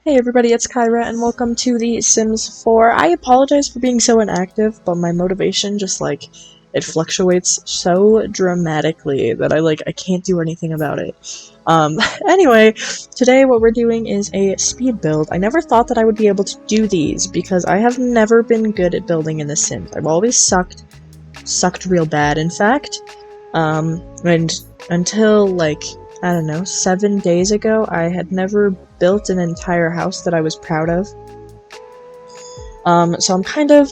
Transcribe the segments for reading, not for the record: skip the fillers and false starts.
Hey everybody, it's Kyra, and welcome to The Sims 4. I apologize for being so inactive, but my motivation just, it fluctuates so dramatically that I can't do anything about it. Anyway, today what we're doing is a speed build. I never thought that I would be able to do these, because I have never been good at building in The Sims. I've always sucked real bad, in fact. And until, I don't know, 7 days ago, I had never built an entire house that I was proud of. So I'm kind of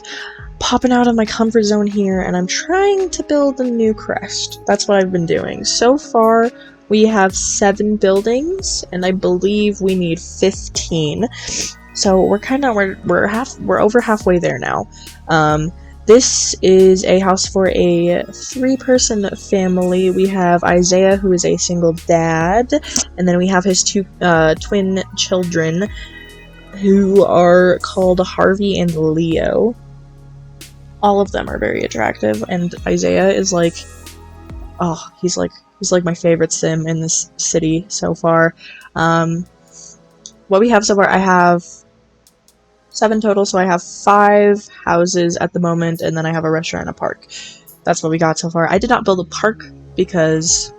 popping out of my comfort zone here, and I'm trying to build a new crest. That's what I've been doing. So far, we have 7 buildings, and I believe we need 15. So we're over halfway there now. This is a house for a 3-person family. We have Isaiah, who is a single dad, and then we have his 2 twin children, who are called Harvey and Leo. All of them are very attractive, and Isaiah is he's like my favorite sim in this city so far. What we have so far, I have 7 total, so I have 5 houses at the moment, and then I have a restaurant and a park. That's what we got so far. I did not build a park because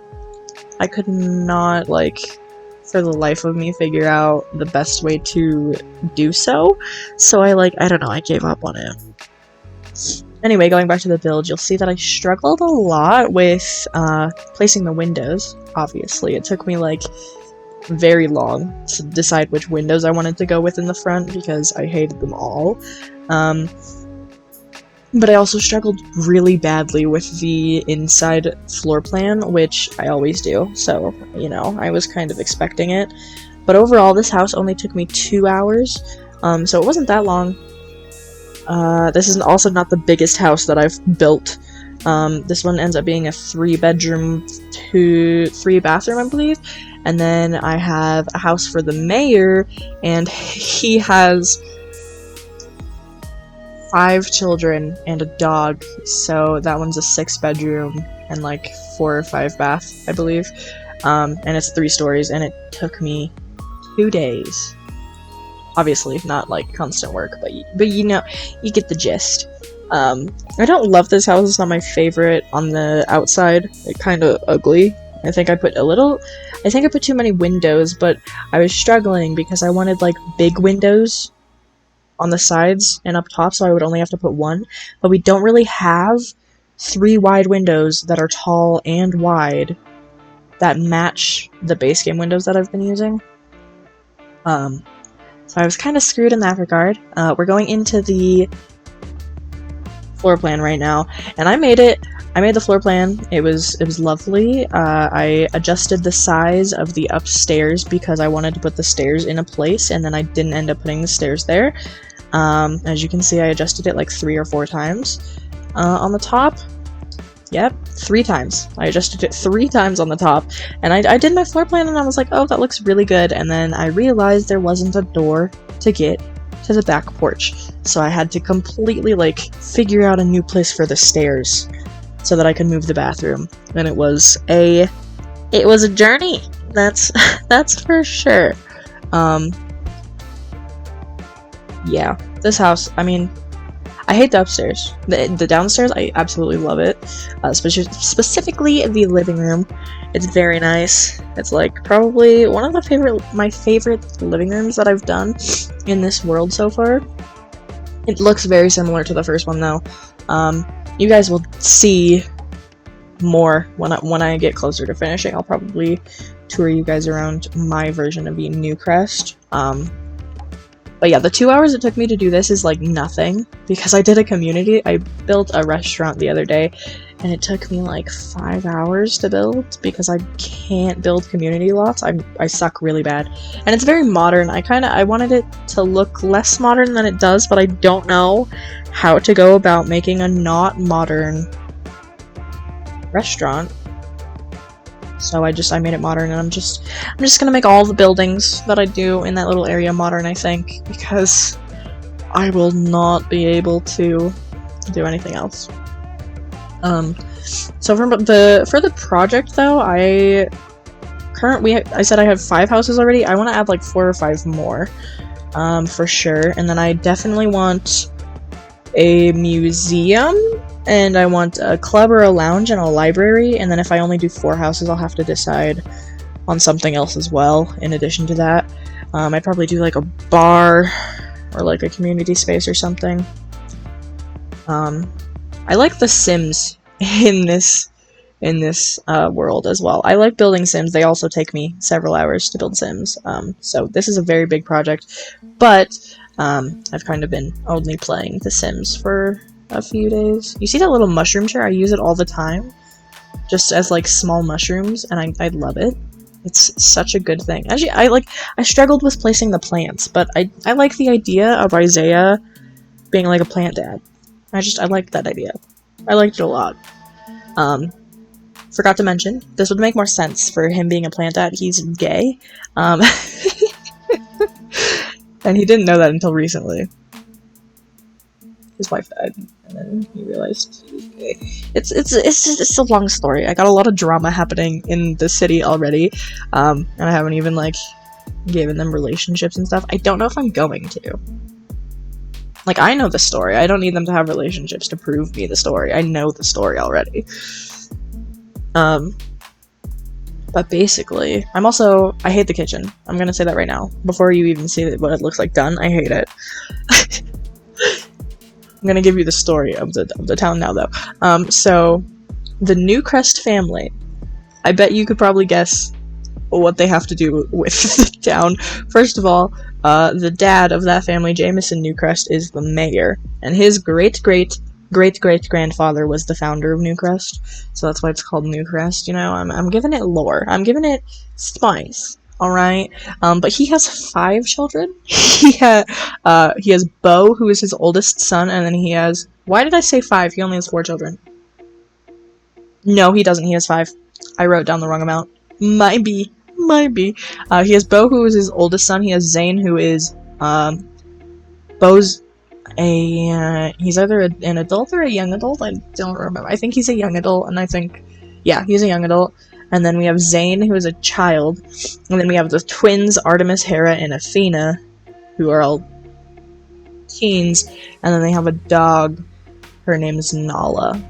I could not, for the life of me, figure out the best way to do so. So I don't know, I gave up on it. Anyway, going back to the build, you'll see that I struggled a lot with placing the windows, obviously. It took me, very long to decide which windows I wanted to go with in the front because I hated them all. But I also struggled really badly with the inside floor plan, which I always do, so, I was kind of expecting it. But overall, this house only took me 2 hours, so it wasn't that long. This is also not the biggest house that I've built. This one ends up being a 3-bedroom, 3-bathroom, I believe. And then I have a house for the mayor, and he has 5 children and a dog, so that one's a 6-bedroom and 4 or 5 bath, I believe. And it's 3 stories, and it took me 2 days. Obviously, not constant work, but you get the gist. I don't love this house. It's not my favorite on the outside. It's kind of ugly. I think I put too many windows, but I was struggling because I wanted big windows on the sides and up top, so I would only have to put 1. But we don't really have 3 wide windows that are tall and wide that match the base game windows that I've been using. So I was kind of screwed in that regard. We're going into the floor plan right now, and I made the floor plan. It was lovely. I adjusted the size of the upstairs because I wanted to put the stairs in a place, and then I didn't end up putting the stairs there. As you can see, I adjusted it 3 or 4 times. On the top, yep, 3 times. I adjusted it 3 times on the top, and I did my floor plan, and I was like, oh, that looks really good, and then I realized there wasn't a door to get to the back porch, so I had to completely figure out a new place for the stairs so that I could move the bathroom, and it was a journey. That's for sure. Yeah, this house, I mean, I hate the upstairs. The downstairs, I absolutely love it. Specifically the living room. It's very nice. It's probably one of my favorite living rooms that I've done in this world so far. It looks very similar to the first one though. You guys will see more when I get closer to finishing. I'll probably tour you guys around my version of the new crest. But yeah, the 2 hours it took me to do this is nothing, because I did a community. I built a restaurant the other day, and it took me 5 hours to build because I can't build community lots. I suck really bad, and it's very modern. I wanted it to look less modern than it does, but I don't know how to go about making a not modern restaurant. So I made it modern, and I'm just gonna make all the buildings that I do in that little area modern, I think, because I will not be able to do anything else. So for the project though, I I said I have 5 houses already. I want to add like 4 or 5 more, for sure. And then I definitely want a museum, and I want a club or a lounge and a library. And then if I only do 4 houses, I'll have to decide on something else as well in addition to that. I'd probably do like a bar or like a community space or something. I like the Sims in this world as well. I like building Sims. They also take me several hours to build Sims. So this is a very big project, but I've kind of been only playing The Sims for a few days. You see that little mushroom chair? I use it all the time, just as like small mushrooms, and I love it. It's such a good thing. Actually, I struggled with placing the plants, but I like the idea of Isaiah being like a plant dad. I liked that idea. I liked it a lot. Forgot to mention, this would make more sense for him being a plant dad. He's gay. And he didn't know that until recently. His wife died, and then he realized he was gay. It's a long story. I got a lot of drama happening in the city already, and I haven't even, like, given them relationships and stuff. I don't know if I'm going to. Like, I know the story. I don't need them to have relationships to prove me the story. I know the story already. But basically, I hate the kitchen. I'm gonna say that right now. Before you even see what it looks like done, I hate it. I'm gonna give you the story of the town now, though. So, the Newcrest family. I bet you could probably guess what they have to do with the town. First of all, the dad of that family, Jameson Newcrest, is the mayor, and his great-great-great-great-grandfather was the founder of Newcrest, so that's why it's called Newcrest. You know, I'm giving it lore. I'm giving it spice. All right, but he has 5 children. He has Bo, who is his oldest son, and then he has. Why did I say 5? He only has 4 children. No, he doesn't. He has 5. I wrote down the wrong amount. Might be. He has Bo, who is his oldest son. He has Zane, who is Bo's he's either an adult or a young adult. I don't remember. I think he's a young adult, and he's a young adult. And then we have Zane, who is a child, and then we have the twins, Artemis, Hera, and Athena, who are all teens, and then they have a dog. Her name is Nala.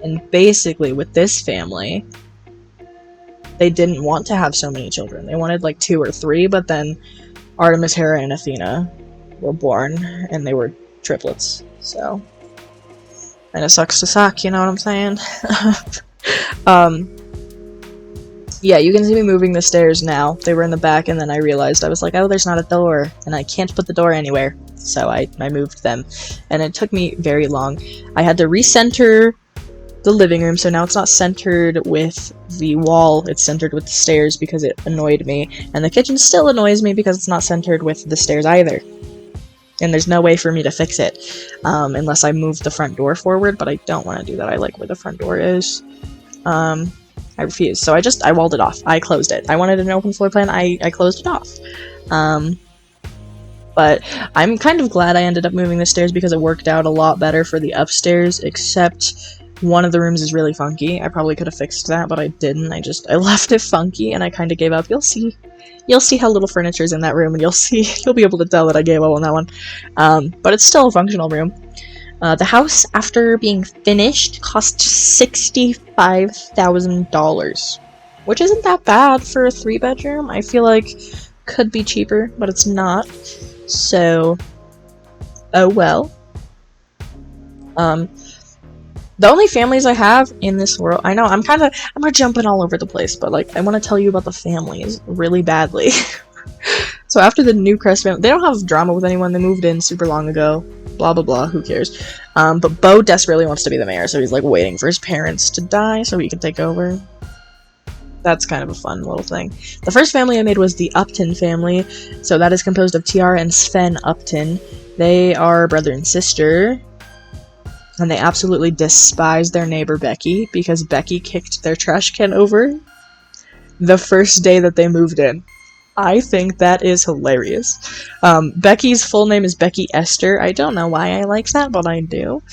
And basically, with this family, they didn't want to have so many children. They wanted like 2 or 3, but then Artemis, Hera, and Athena were born, and they were triplets. So, and it sucks to suck, you know what I'm saying? Yeah, you can see me moving the stairs now. They were in the back, and then I realized, I was like, oh, there's not a door, and I can't put the door anywhere. So I moved them, and it took me very long. I had to recenter the living room, so now it's not centered with the wall, it's centered with the stairs because it annoyed me, and the kitchen still annoys me because it's not centered with the stairs either. And there's no way for me to fix it, unless I move the front door forward, but I don't want to do that. I like where the front door is. I refuse, so I walled it off. I closed it. I wanted an open floor plan, I closed it off. But I'm kind of glad I ended up moving the stairs because it worked out a lot better for the upstairs, except one of the rooms is really funky. I probably could have fixed that, but I didn't. I left it funky, and I kind of gave up. You'll see how little furniture is in that room, and you'll be able to tell that I gave up on that one. But it's still a functional room. The house, after being finished, cost $65,000, which isn't that bad for a 3-bedroom. I feel like could be cheaper, but it's not. So, oh well. The only families I have in this world, I know, I'm jumping all over the place, but like, I want to tell you about the families really badly. So after the Newcrest family, they don't have drama with anyone, they moved in super long ago, blah blah blah, who cares. But Bo desperately wants to be the mayor, so he's like waiting for his parents to die so he can take over. That's kind of a fun little thing. The first family I made was the Upton family, so that is composed of Tiara and Sven Upton. They are brother and sister, and they absolutely despise their neighbor Becky because Becky kicked their trash can over the first day that they moved in. I think that is hilarious. Becky's full name is Becky Esther. I don't know why I like that, but I do.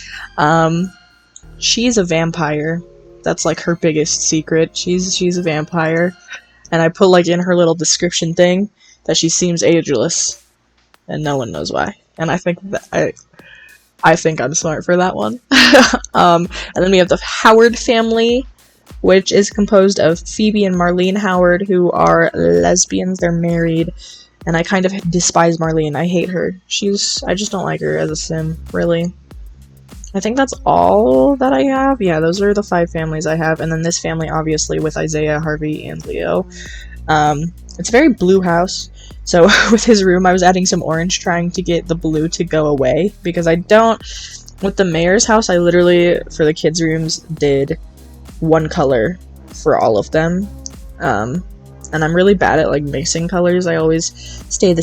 She's a vampire. That's like her biggest secret. She's a vampire. And I put like in her little description thing that she seems ageless. And no one knows why. And I think that I think I'm smart for that one. And then we have the Howard family, which is composed of Phoebe and Marlene Howard, who are lesbians. They're married. And I kind of despise Marlene. I hate her. I just don't like her as a sim, really. I think that's all that I have. Yeah, those are the 5 families I have. And then this family, obviously, with Isaiah, Harvey, and Leo. It's a very blue house. So with his room, I was adding some orange, trying to get the blue to go away. Because I don't... With the mayor's house, I literally, for the kids' rooms, did one color for all of them. And I'm really bad at, like, mixing colors. I always stay with the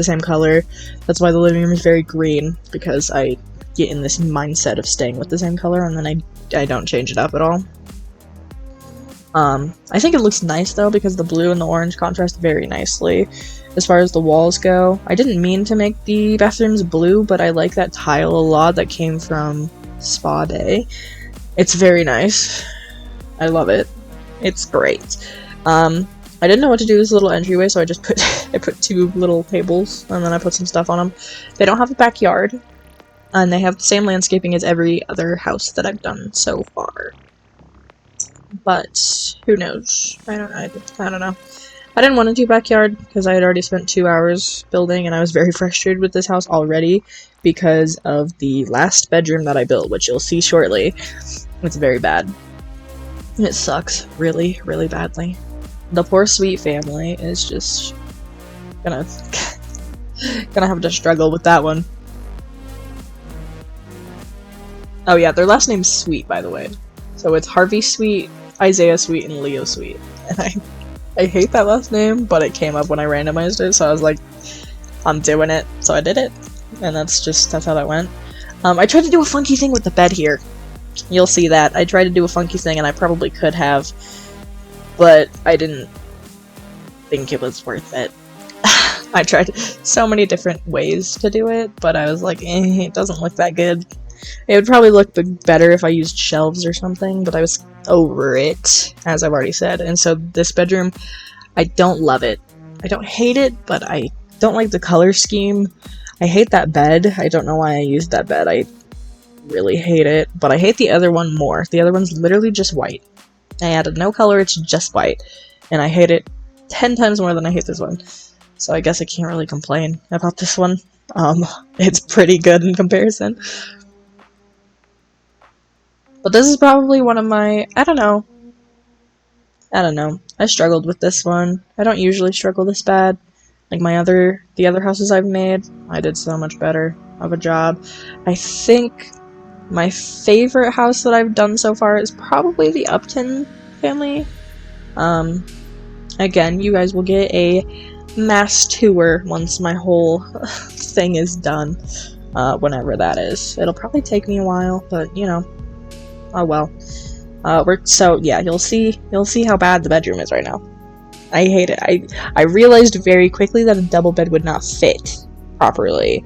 same color. That's why the living room is very green, because I get in this mindset of staying with the same color, and then I don't change it up at all. I think it looks nice, though, because the blue and the orange contrast very nicely. As far as the walls go, I didn't mean to make the bathrooms blue, but I like that tile a lot that came from Spa Day. It's very nice. I love it. It's great. I didn't know what to do with this little entryway, so I just put 2 little tables, and then I put some stuff on them. They don't have a backyard, and they have the same landscaping as every other house that I've done so far. But who knows? I don't know. I didn't want to do backyard because I had already spent 2 hours building, and I was very frustrated with this house already because of the last bedroom that I built, which you'll see shortly. It's very bad. It sucks really, really badly. The poor Sweet family is just gonna have to struggle with that one. Oh yeah, their last name's Sweet, by the way. So it's Harvey Sweet, Isaiah Sweet, and Leo Sweet. And I hate that last name, but it came up when I randomized it, so I was like, I'm doing it. So I did it, and that's how that went. I tried to do a funky thing with the bed here. You'll see that. I tried to do a funky thing, and I probably could have, but I didn't think it was worth it. I tried so many different ways to do it, but I was like, it doesn't look that good. It would probably look better if I used shelves or something, but I was over it, as I've already said. And so this bedroom, I don't love it. I don't hate it, but I don't like the color scheme. I hate that bed. I don't know why I used that bed. I really hate it, but I hate the other one more. The other one's literally just white. I added no color, it's just white. And I hate it 10 times more than I hate this one. So I guess I can't really complain about this one. It's pretty good in comparison. But this is probably one of my, I don't know. I struggled with this one. I don't usually struggle this bad. Like the other houses I've made, I did so much better of a job. I think my favorite house that I've done so far is probably the Upton family. Again, you guys will get a mass tour once my whole thing is done. Whenever that is. It'll probably take me a while, but you know. Oh well. You'll see how bad the bedroom is right now. I hate it. I realized very quickly that a double bed would not fit properly.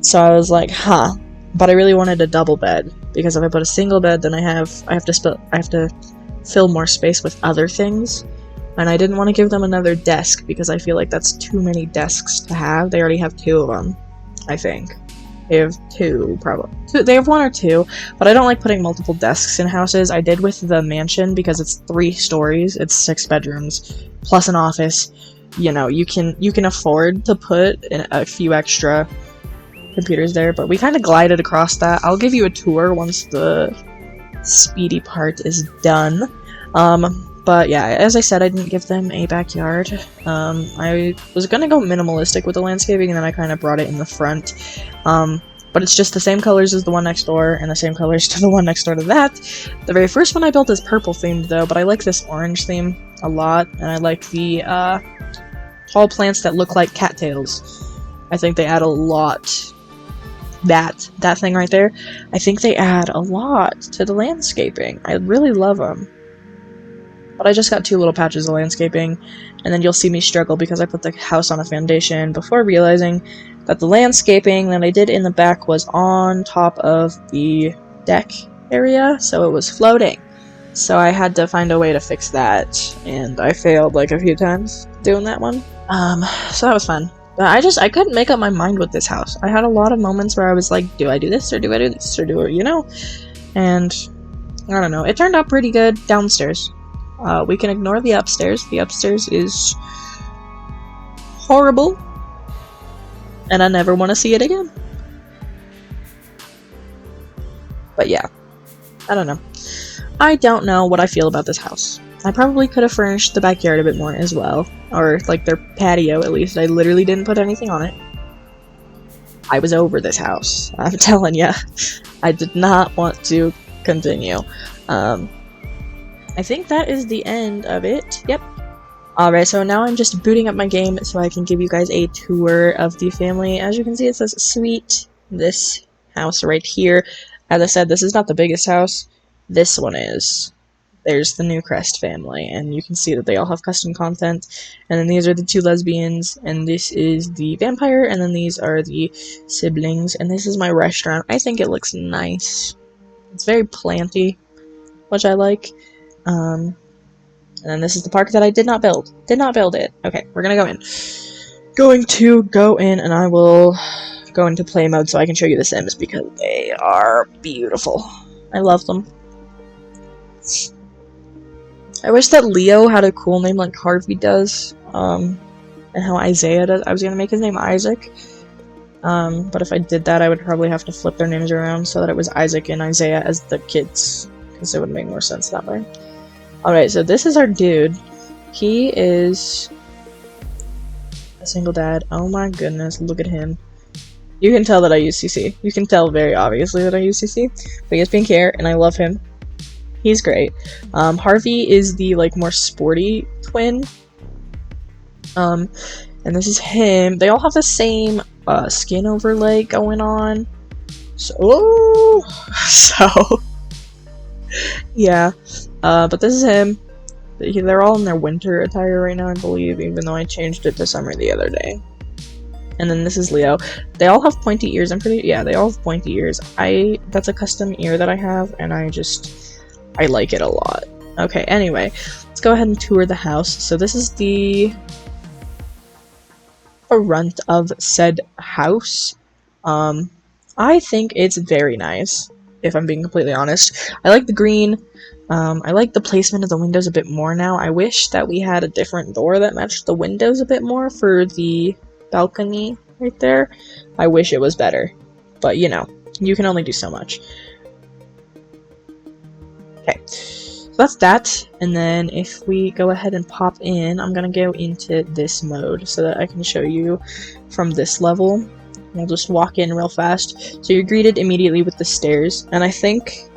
So I was like, huh. But I really wanted a double bed because if I put a single bed, then I have to fill more space with other things. And I didn't want to give them another desk because I feel like that's too many desks to have. They already have 2 of them, I think. They have 2, probably. They have 1 or 2, but I don't like putting multiple desks in houses. I did with the mansion because it's 3 stories, it's 6 bedrooms, plus an office. You know, you can afford to put a few extra computers there, but we kind of glided across that. I'll give you a tour once the speedy part is done. But yeah, as I said, I didn't give them a backyard. I was gonna go minimalistic with the landscaping, and then I kind of brought it in the front. But it's just the same colors as the one next door, and the same colors to the one next door to that. The very first one I built is purple themed, though, but I like this orange theme a lot, and I like the tall plants that look like cattails. I think they add a lot. That thing right there, I think they add a lot to the landscaping. I really love them. But I just got 2 little patches of landscaping, and then you'll see me struggle because I put the house on a foundation before realizing that the landscaping that I did in the back was on top of the deck, area, so it was floating. So I had to find a way to fix that, and I failed like a few times doing that one. So that was fun. But I couldn't make up my mind with this house. I had a lot of moments where I was like, do I do this, or do I do this, or do it, you know? And I don't know. It turned out pretty good downstairs. We can ignore the upstairs. The upstairs is horrible, and I never want to see it again. But yeah, I don't know. I don't know what I feel about this house. I probably could have furnished the backyard a bit more as well, or like their patio at least. I literally didn't put anything on it. I was over this house. I'm telling ya. I did not want to continue. I think that is the end of it. Yep. Alright, so now I'm just booting up my game so I can give you guys a tour of the family. As you can see, it says Suite. This house right here. As I said, this is not the biggest house. This one is. There's the Newcrest family, and you can see that they all have custom content. And then these are the two lesbians, and this is the vampire, and then these are the siblings, and this is my restaurant. I think it looks nice. It's very planty, which I like. And then this is the park that I did not build. Did not build it. Okay, we're gonna go in. Going to go in, and I will go into play mode so I can show you the Sims, because they are beautiful. I love them. I wish that Leo had a cool name like Harvey does, and how Isaiah does. I was gonna make his name Isaac, but if I did that, I would probably have to flip their names around so that it was Isaac and Isaiah as the kids, because it would make more sense that way. Alright, so this is our dude. He is a single dad. Oh my goodness, look at him. You can tell that I use CC. You can tell very obviously that I use CC, but he has pink hair, and I love him. He's great. Harvey is the, like, more sporty twin. And this is him. They all have the same, skin overlay going on. So, yeah. But this is him. They're all in their winter attire right now, I believe, even though I changed it to summer the other day. And then this is Leo. They all have pointy ears. Yeah, they all have pointy ears. That's a custom ear that I have, and I like it a lot. Okay, anyway, let's go ahead and tour the house. So this is the front of said house. I think it's very nice, if I'm being completely honest. I like the green. I like the placement of the windows a bit more now. I wish that we had a different door that matched the windows a bit more for the balcony right there. I wish it was better. But, you know, you can only do so much. Okay, so that's that, and then if we go ahead and pop in, I'm gonna go into this mode so that I can show you from this level. We'll just walk in real fast. So you're greeted immediately with the stairs, and I think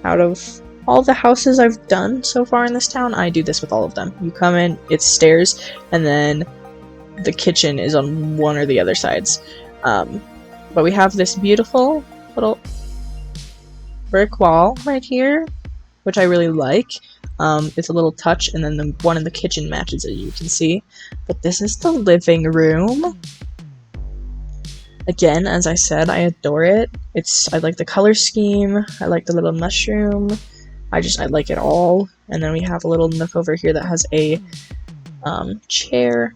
out of all the houses I've done so far in this town, I do this with all of them. You come in, it's stairs, and then the kitchen is on one or the other sides. But we have this beautiful little brick wall right here, which I really like. It's a little touch, and then the one in the kitchen matches it, you can see. But this is the living room. Again, as I said, I adore it. I like the color scheme. I like the little mushroom. I like it all. And then we have a little nook over here that has a chair.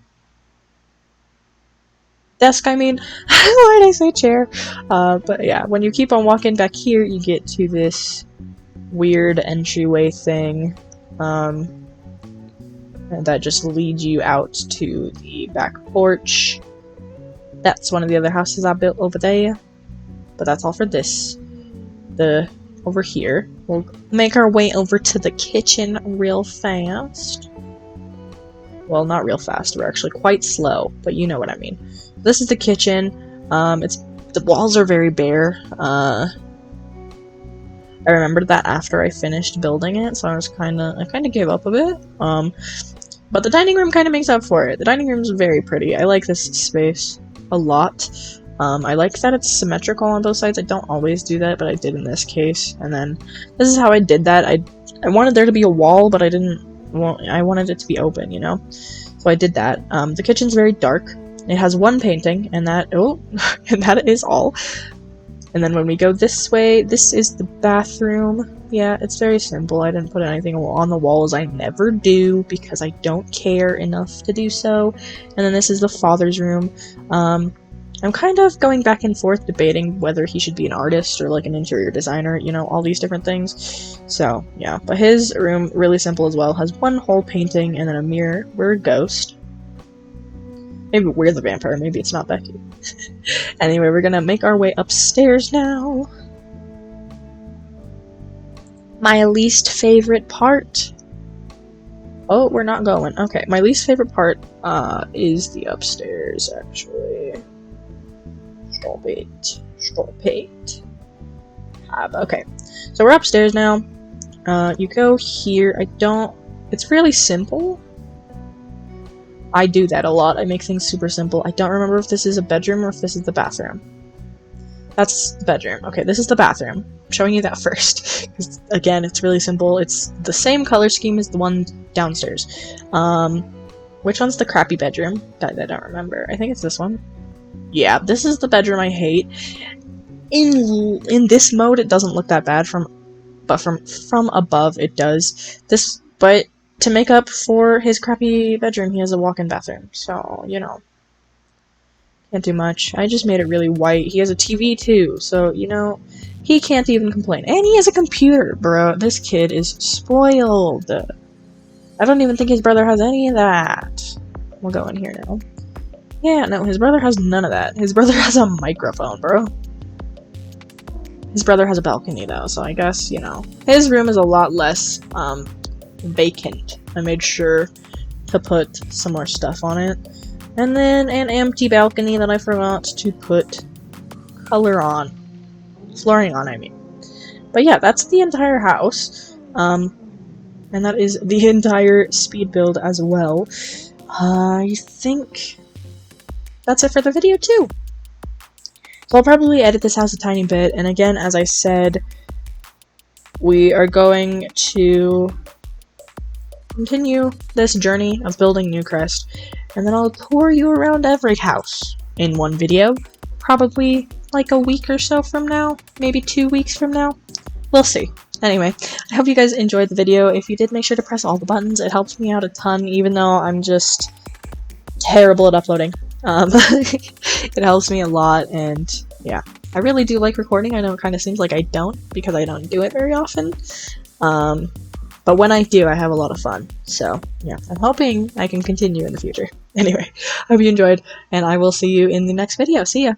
Desk, I mean. Why did I say chair? But yeah, when you keep on walking back here, you get to this weird entryway thing, and that just leads you out to the back porch. That's one of the other houses I built over there, but that's all for this. Over here, we'll make our way over to the kitchen real fast. Well, not real fast, we're actually quite slow, but you know what I mean. This is the kitchen. The walls are very bare. I remembered that after I finished building it, so I kind of gave up a bit. But the dining room kind of makes up for it. The dining room is very pretty. I like this space a lot. I like that it's symmetrical on both sides. I don't always do that, but I did in this case. And then this is how I did that. I wanted there to be a wall, but I wanted it to be open, you know? So I did that. The kitchen's very dark. It has one painting, and that is all. And then when we go this way, this is the bathroom. Yeah, it's very simple. I didn't put anything on the walls. I never do because I don't care enough to do so. And then this is the father's room. I'm kind of going back and forth debating whether he should be an artist or like an interior designer, you know, all these different things. So, yeah. But his room, really simple as well, has one whole painting and then a mirror. We're a ghost. Maybe we're the vampire, maybe it's not Becky. Anyway, we're gonna make our way upstairs now. My least favorite part. Oh, we're not going. Okay, my least favorite part is the upstairs, actually. Stop it. Okay, so we're upstairs now. You go here. It's really simple. I do that a lot. I make things super simple. I don't remember if this is a bedroom or if this is the bathroom. That's the bedroom. Okay, this is the bathroom. I'm showing you that first. Because, again, it's really simple. It's the same color scheme as the one downstairs. Which one's the crappy bedroom? I don't remember. I think it's this one. Yeah, this is the bedroom I hate. In this mode, it doesn't look that bad, but from above, it does. But to make up for his crappy bedroom, he has a walk-in bathroom. So, you know, can't do much. I just made it really white. He has a TV too, so, you know, he can't even complain. And he has a computer, bro. This kid is spoiled. I don't even think his brother has any of that. We'll go in here now. Yeah, no, his brother has none of that. His brother has a microphone, bro. His brother has a balcony, though, so I guess, you know. His room is a lot less, vacant. I made sure to put some more stuff on it. And then an empty balcony that I forgot to put color on. Flooring on, I mean. But yeah, that's the entire house. And that is the entire speed build as well. I think that's it for the video too. So I'll probably edit this house a tiny bit, and again, as I said, we are going to continue this journey of building Newcrest, and then I'll tour you around every house in one video, probably like a week or so from now, maybe 2 weeks from now. We'll see. Anyway, I hope you guys enjoyed the video. If you did, make sure to press all the buttons. It helps me out a ton, even though I'm just terrible at uploading. It helps me a lot, and yeah, I really do like recording. I know it kind of seems like I don't, because I don't do it very often, but when I do, I have a lot of fun, so yeah, I'm hoping I can continue in the future. Anyway, hope you enjoyed, and I will see you in the next video. See ya!